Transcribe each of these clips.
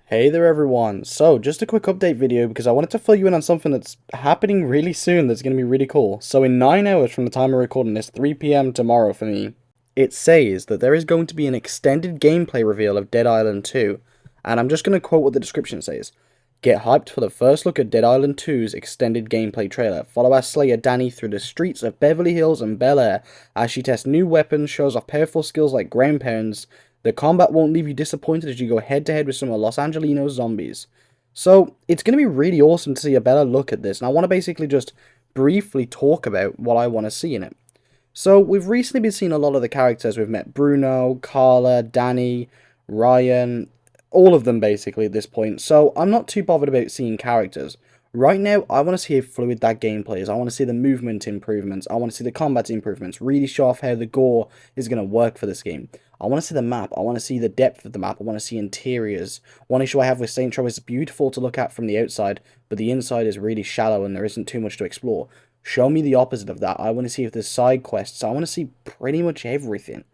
Hey there everyone, so just a quick update video because I wanted to fill you in on something that's happening really soon that's going to be really cool. So in 9 hours from the time of recording this, 3 p.m. tomorrow for me, it says that there is going to be an extended gameplay reveal of Dead Island 2, and I'm just going to quote what the description says. Get hyped for the first look at Dead Island 2's extended gameplay trailer. Follow our Slayer Danny through the streets of Beverly Hills and Bel Air as she tests new weapons, shows off powerful skills like grandparents. The combat won't leave you disappointed as you go head to head with some of Los Angelino's zombies. So it's going to be really awesome to see a better look at this, and I want to basically just briefly talk about what I want to see in it. So we've recently been seeing a lot of the characters. We've met Bruno, Carla, Danny, Ryan, all of them basically at this point. So I'm not too bothered about seeing characters. Right now, I want to see how fluid that gameplay is. I want to see the movement improvements. I want to see the combat improvements. Really show off how the gore is going to work for this game. I want to see the map. I want to see the depth of the map. I want to see interiors. One issue I have with Saints Row is beautiful to look at from the outside, but the inside is really shallow and there isn't too much to explore. Show me the opposite of that. I want to see if there's side quests. I want to see pretty much everything.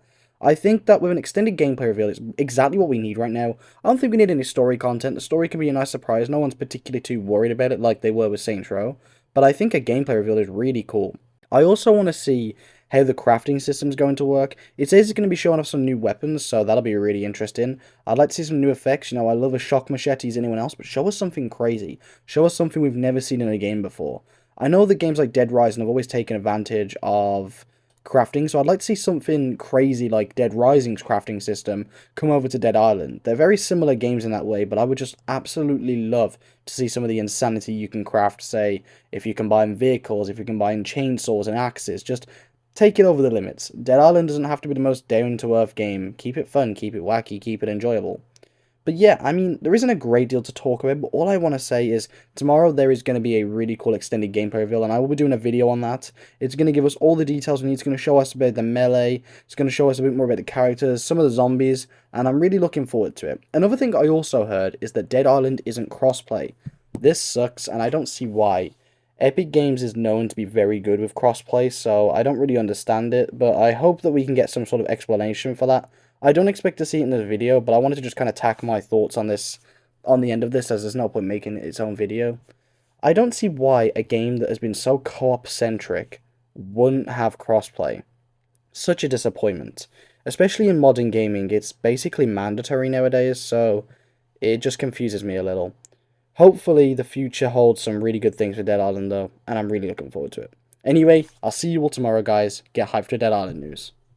I think that with an extended gameplay reveal, it's exactly what we need right now. I don't think we need any story content. The story can be a nice surprise. No one's particularly too worried about it like they were with Saints Row. But I think a gameplay reveal is really cool. I also want to see how the crafting system's going to work. It says it's going to be showing off some new weapons, so that'll be really interesting. I'd like to see some new effects. You know, I love a shock machete as anyone else, but show us something crazy. Show us something we've never seen in a game before. I know that games like Dead Rising have always taken advantage of crafting, so I'd like to see something crazy like Dead Rising's crafting system come over to Dead Island. They're very similar games in that way, but I would just absolutely love to see some of the insanity you can craft, say, if you combine vehicles, if you combine chainsaws and axes, just take it over the limits. Dead Island doesn't have to be the most down-to-earth game. Keep it fun, keep it wacky, keep it enjoyable. But yeah, I mean, there isn't a great deal to talk about, but all I want to say is tomorrow there is going to be a really cool extended gameplay reveal, and I will be doing a video on that. It's going to give us all the details we need. It's going to show us about the melee. It's going to show us a bit more about the characters, some of the zombies, and I'm really looking forward to it. Another thing I also heard is that Dead Island isn't crossplay. This sucks, and I don't see why. Epic Games is known to be very good with crossplay, so I don't really understand it, but I hope that we can get some sort of explanation for that. I don't expect to see it in this video, but I wanted to just kind of tack my thoughts on this on the end of this, as there's no point making it its own video. I don't see why a game that has been so co-op centric wouldn't have crossplay. Such a disappointment. Especially in modern gaming, it's basically mandatory nowadays, so it just confuses me a little. Hopefully, the future holds some really good things for Dead Island, though, and I'm really looking forward to it. Anyway, I'll see you all tomorrow, guys. Get hyped for Dead Island news.